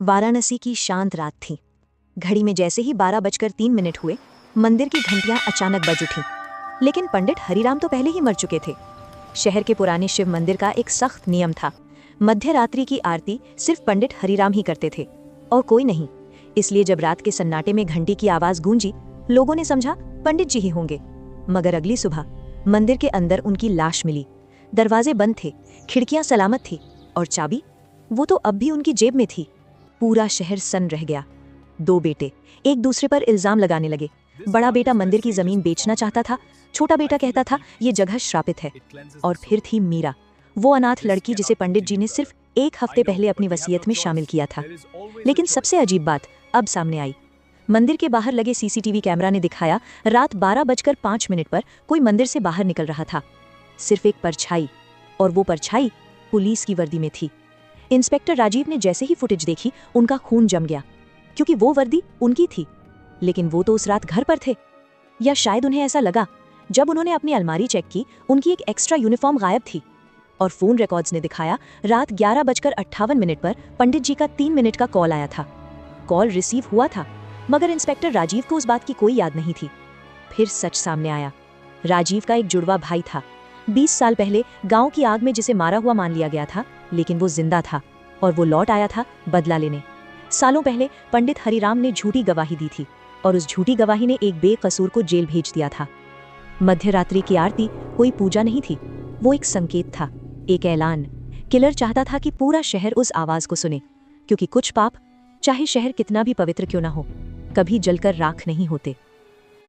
वाराणसी की शांत रात थी। घड़ी में जैसे ही 12:03 हुए, मंदिर की घंटियां अचानक बज उठीं। लेकिन पंडित हरिराम तो पहले ही मर चुके थे। शहर के पुराने शिव मंदिर का एक सख्त नियम था, मध्य रात्रि की आरती सिर्फ पंडित हरिराम ही करते थे और कोई नहीं। इसलिए जब रात के सन्नाटे में घंटी की आवाज गूंजी, लोगों ने समझा पंडित जी ही होंगे। मगर अगली सुबह मंदिर के अंदर उनकी लाश मिली। दरवाजे बंद थे, खिड़कियां सलामत थी और चाबी, वो तो अब भी उनकी जेब में थी। पूरा शहर सन्न रह गया। दो बेटे एक दूसरे पर इल्जाम लगाने लगे। बड़ा बेटा मंदिर की जमीन बेचना चाहता था, छोटा बेटा कहता था ये जगह श्रापित है। और फिर थी मीरा, वो अनाथ लड़की जिसे पंडित जी ने सिर्फ एक हफ्ते पहले अपनी वसीयत में शामिल किया था। लेकिन सबसे अजीब बात अब सामने आई। मंदिर के बाहर लगे सीसीटीवी कैमरा ने दिखाया, रात 12:05 पर कोई मंदिर से बाहर निकल रहा था। सिर्फ एक परछाई, और वो परछाई पुलिस की वर्दी में थी। इंस्पेक्टर राजीव ने जैसे ही फुटेज देखी, उनका खून जम गया, क्योंकि वो वर्दी उनकी थी। लेकिन वो तो उस रात घर पर थे। या शायद उन्हें ऐसा लगा। जब उन्होंने अपनी अलमारी चेक की, उनकी एक एक्स्ट्रा यूनिफॉर्म गायब थी। और फोन रिकॉर्ड्स ने दिखाया, रात 11:58 पर पंडित जी का 3 मिनट का कॉल आया था। कॉल रिसीव हुआ था, मगर इंस्पेक्टर राजीव को उस बात की कोई याद नहीं थी। फिर सच सामने आया। राजीव का एक जुड़वा भाई था, 20 साल पहले गांव की आग में जिसे मारा हुआ मान लिया गया था, लेकिन वो जिंदा था और वो लौट आया था बदला लेने। सालों पहले पंडित हरिराम ने झूठी गवाही दी थी और उस झूठी गवाही ने एक बेकसूर को जेल भेज दिया था। मध्य रात्रि की आरती कोई पूजा नहीं थी, वो एक संकेत था, एक ऐलान। किलर चाहता था कि पूरा शहर उस आवाज को सुने, क्योंकि कुछ पाप, चाहे शहर कितना भी पवित्र क्यों ना हो, कभी जलकर राख नहीं होते।